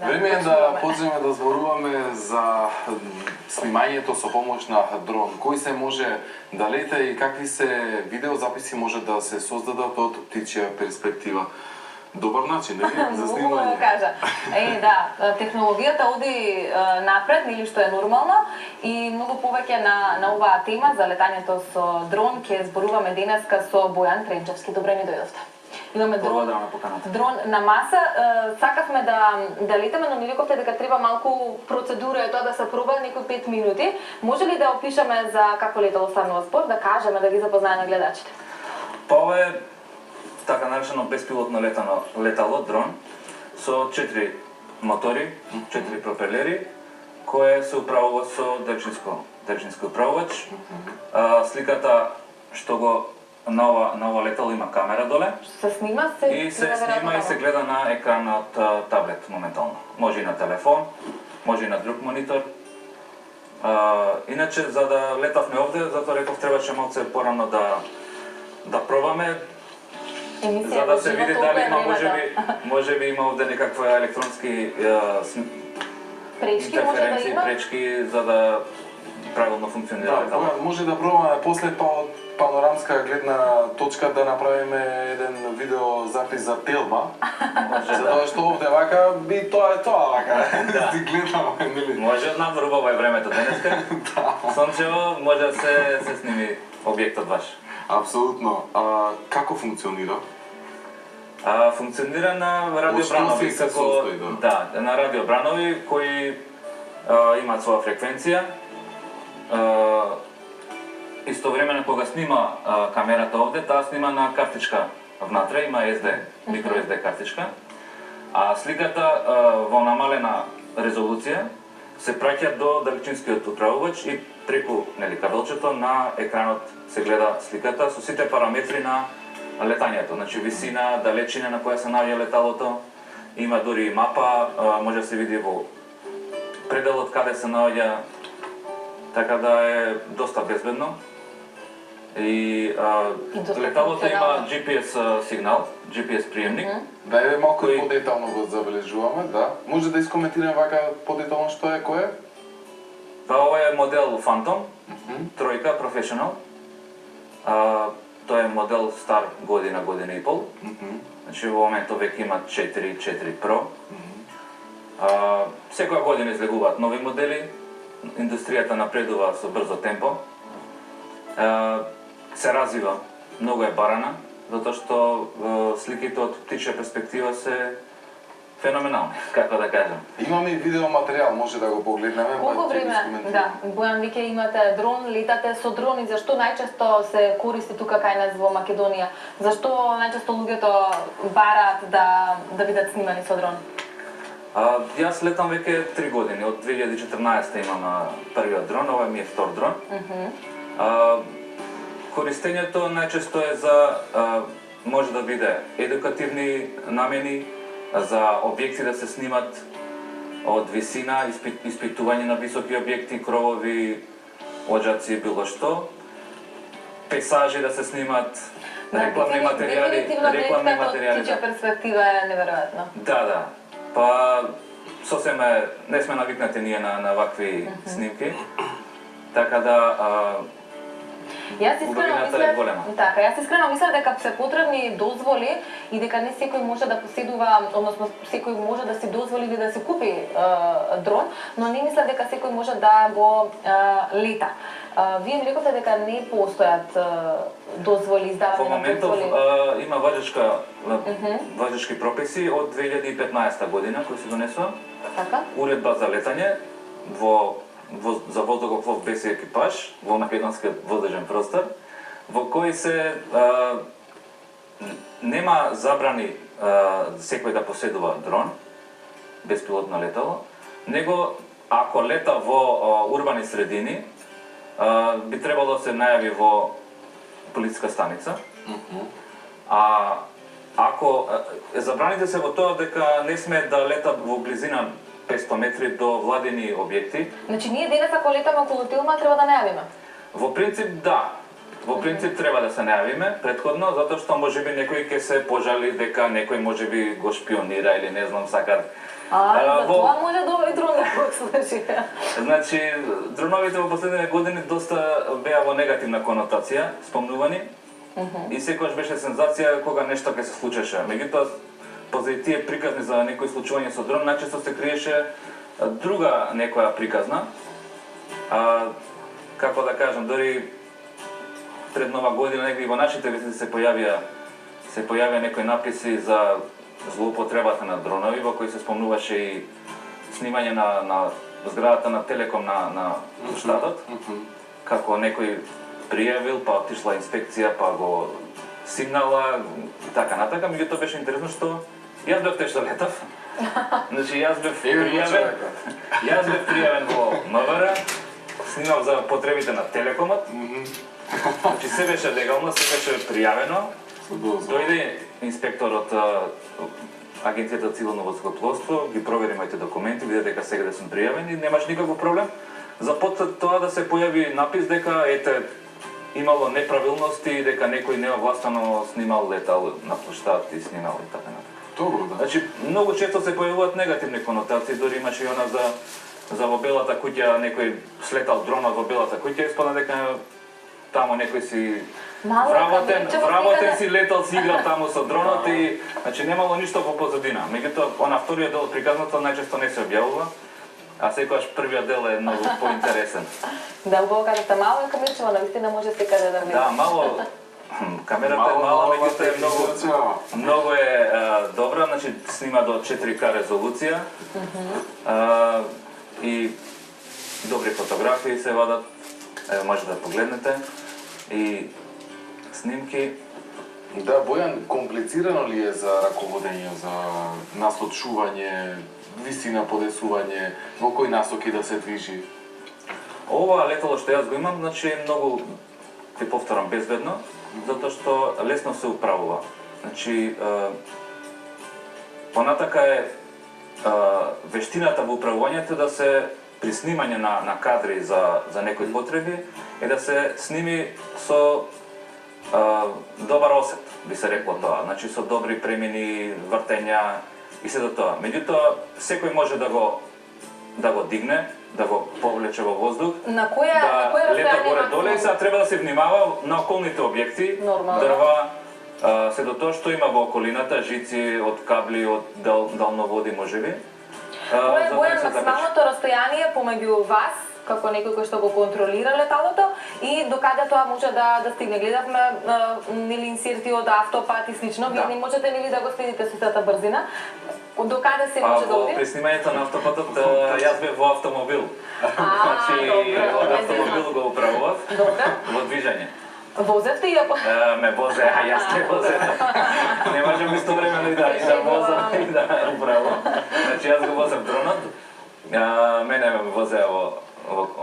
Време е да почнеме да зборуваме за снимањето со помош на дрон. Кој се може да лета и какви се видеозаписи може да се создадат од птичја перспектива. Добар начин, нели, за снимање? Многу кажа. Да, технологијата оди напред, нели што е нормално, и многу повеќе на оваа тема за летањето со дрон ќе зборуваме денеска со Бојан Тренчевски. Добре ми дојдовте. Имаме дрон на маса. Сакавме да летаме, но ми рековте дека треба малку процедура е тоа да се проба некои 5 минути. Може ли да опишеме за какво летало станува збор, да кажеме, да ги запознаеме гледачите? Па ова е така наречено беспилотно летало, дрон, со 4 мотори, 4 пропелери, кое се управува со дечински управувач. Сликата што го на ова летало има камера доле. Се снима, и се гледа на екран од таблет моментално. Може и на телефон, може и на друг монитор. Иначе, за да летавме овде, затоа реков требаше малце порано да пробаме, за да се види дали има, можеби има овде некаква електронски интерференции, пречки, за да правилно функционира летало. Може да пробаме после од панорамска гледна точка да направиме еден видеозапис за Телма. Затоа што овде вака би тоа вака. Да си гледаме, нели? Може од надвор убаво е времето денеска. Сончево, може да се сними објектот ваш. Апсолутно. Како функционира? Функционира на радиобранови, на радиобранови кои имаат своја фреквенција. Истовремено кога снима камерата овде, таа снима на картичка внатре, има SD, микро SD картичка. А сликата во намалена резолуција се праќа до далечинскиот управувач и преку кабелчето на екранот се гледа сликата со сите параметри на летањето, значи висина, далечина на која се наоѓа леталото, има дури и мапа, може да се види во пределот каде се наоѓа, така да е доста безбедно. И леталото има GPS сигнал, GPS приемник. Да е малку подетално го забележуваме, да. Може да искоментираме вака подетално што е, кој е? Па ова е модел Phantom, тројка, Professional. Тоа е модел стар година и пол. Значи во моментот веќе има 4 Pro. Секоја година излегуваат нови модели. Индустријата напредува со брзо темпо. Се развива, многу е барана, затоа што сликите од птичја перспектива се феноменални, како да кажам. Имаме и видеоматеријал, може да го погледнеме. Колку време, да, Бојан, веќе имате дрон, летате со дрон и зашто најчесто се користи тука кај нас во Македонија? Зашто најчесто луѓето бараат да бидат снимани со дрон? Јас летам веќе 3 години, од 2014 имам првиот дрон, ова ми е втор дрон. Користењето најчесто е може да биде едукативни намени, за објекти да се снимат од висина, испитување на високи објекти, кровови, оџаци, било што, пейзажи да се снимат, рекламни материјали. Дефинитивно од птичја перспектива е неверојатно. Да. Па сосем не сме навикнати ние на вакви снимки, така да Јас искрено мислев дека се потребни дозволи и дека не секој може да поседува, односно секој може да си дозволи или да си купи дрон, но не мислев дека секој може да го лета. Вие ми рековте дека не постојат дозволи, издавање на дозволи. Во моментов има важечки прописи од 2015 година кои се донесува. Уредба за летање за воздухоплов без екипаж во македонскиот воздушен простор, во кој се нема забрани секој да поседува дрон, беспилотно летало, него ако лета во урбани средини, би требало да се најави во полициска станица. А ако забраните се во тоа дека не сме да лета во близина 500 метри до владени објекти. Значи ние денес ако летаме околу Телма треба да најавиме? Во принцип да. Во принцип треба да се најавиме претходно, затоа што можеби некој ќе се пожали дека некој можеби го шпионира или не знам сакат. За тоа може да овој дрон да го служи. Значи, дроновите во последните години доста беа во негативна конотација, спомнувани. И секогаш беше сензација кога нешто ќе се случеше. Меѓутоа, позади тие приказни за некои случување со дрон, најчесто се криеше друга некоја приказна. Како да кажам, дори пред Нова година негде во нашите вести се појавија некои написи за злоупотребата на дронови, во кои се спомнуваше и снимање на зградата на Телеком на штатот, како некој пријавил, па отишла инспекција, па го сигнала, така натака. Меѓутоа беше интересно што јас бев тој што летав. Значи јас бев пријавен во МВР, снимав за потребите на Телекомот. Значи се беше легално, се беше пријавено. Дојде инспектор од Агенцијата за цивилно воздухопловство, ги провери моите документи, виде дека сега да сум пријавен и немаш никаков проблем. За тоа да се појави напис дека имало неправилности, дека некој неовластено снимал, летал на площад и снимал и така натака. Добро, да. Значи, многу често се појавуваат негативни конотации, дори имаше и она за во Белата куќа, некој слетал дронот во Белата куќа, испадна дека таму некој си вработен си летал, си играл таму со дронот и значи немало ништо во позадина. Меѓутоа, она вториот дел од приказната најчесто не се објавува, а секогаш првиот дел е многу поинтересен. Да, убаво кажете, мало е камерчево, навистина може секаде да види. Да, мало. Камерата е мала, меѓутоа е многу е добра, значи снима до 4К резолуција. И добри фотографии се вадат, може да погледнете. И снимки. Да, Бојан, комплицирано ли е за раководење, за наслучување, висина подесување, во кои насоки да се движи? Ова летало што јас го имам, значи е многу, ќе повторам, безбедно, затоа што лесно се управува. Значи, понатака е вештината во управувањето да се при снимање на кадри за некои потреби е да се сними со добар осет, би се рекло тоа. Значи со добри премини, вртења и се до тоа. Меѓутоа, секој може да го дигне, да го повлече во воздух, На која да лета расстојание горе-доле и сега треба да се внимава на околните објекти, дрва, се до тоа што има во околината, жици од кабли, од далноводи можеби. Кој е максималното расстојание помеѓу вас, како некој кој што го контролира леталото, и докаде тоа може да стигне? Гледавме нели инсерти од автопат и слично, вие не можете нели да го следите со сета брзина? Докаде се може да оди? При снимањето на автопатот јас бев во автомобил. Значи, од автомобил го управував во движење. Возевте и ме возе, а јас не возе. Не можам истовремено и да возам и да управувам. Значи јас го возев дронот, мене ме возеа во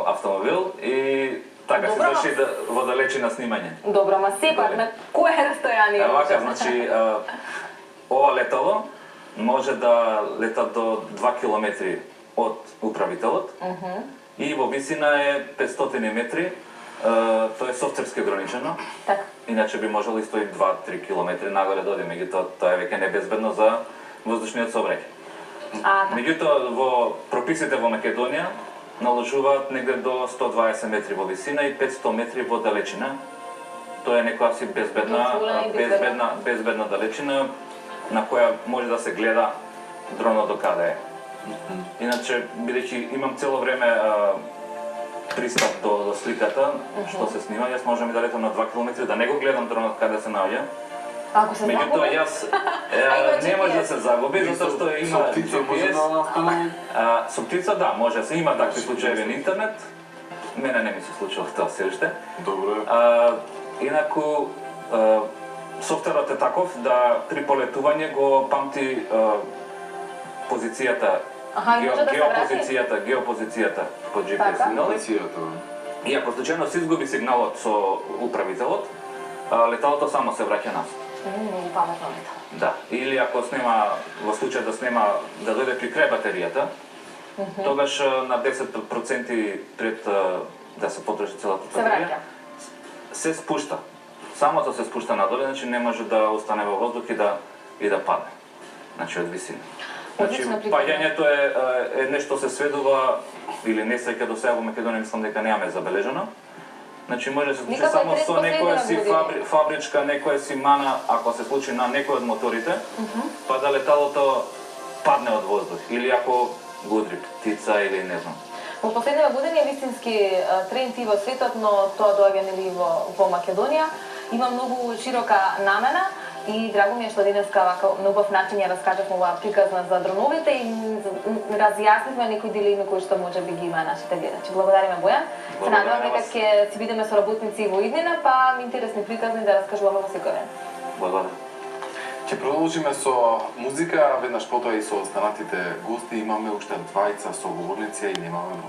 автомобил и така се заврши во далечина снимање. Добро, ма сепак на кое расстојание? Вака, значи ова летало може да лета до 2 километри од управителот и во висина е 500 метри. Тоа е софтверски ограничено. Така. Иначе би можело и 102-3 километри нагоре да оди, меѓутоа тоа е веќе небезбедно за воздушниот сообраќај. Меѓутоа во прописите во Македонија наложуваат негде до 120 метри во висина и 500 метри во далечина. Тоа е некоја си безбедна далечина на која може да се гледа дронот до каде е. Иначе, бидејќи имам цело време пристап до сликата, што се снима, јас можам и да летам на 2 километри, да не го гледам дронот каде се наоѓа. Ако се загуби? Меѓутоа јас не може да се загуби, затоа што има GPS. Со птица да, може се, има такви случаи на интернет. Мене не ми се случува тоа се уште. Добро. Инаку софтверот е таков да при полетување го памти позицијата, геопозицијата по GPS сигнали. И ако случајно се изгуби сигналот со управителот, леталото само се враќа назад. Многу паметно летало. Да, или ако снема, во случај да дојде при крај батеријата, тогаш на 10% пред да се потроши целата батерија, се спушта. Самото се спушта надоле, значи не може да остане во воздух и да падне. Значи од висина. Значи Одлична приказна. паѓањето е нешто се сведува или несреќа до сега во Македонија мислам дека немаме забележано. Значи може да се случи Никаква само треска со некоја следна си година. фабричка, некоја си мана, ако се случи на некој од моторите, па да леталото падне од воздух или ако го удри птица или не знам. Во последниве години е вистински тренд и во светот, но тоа доаѓа нели во Македонија. Има многу широка намена и драго ми е што денеска вака на убав начин ја раскажавме оваа приказна за дроновите и разјаснивме некои дилеми кои што може би ги има нашите гледачи. Благодариме, Бојан. Се Благодарам надевам на дека вас. ќе си бидеме соработници и во иднина, па интересни приказни да раскажуваме во секој ден. Благодарам. Ќе продолжиме со музика, веднаш потоа и со останатите гости. Имаме уште двајца соговорници и немаме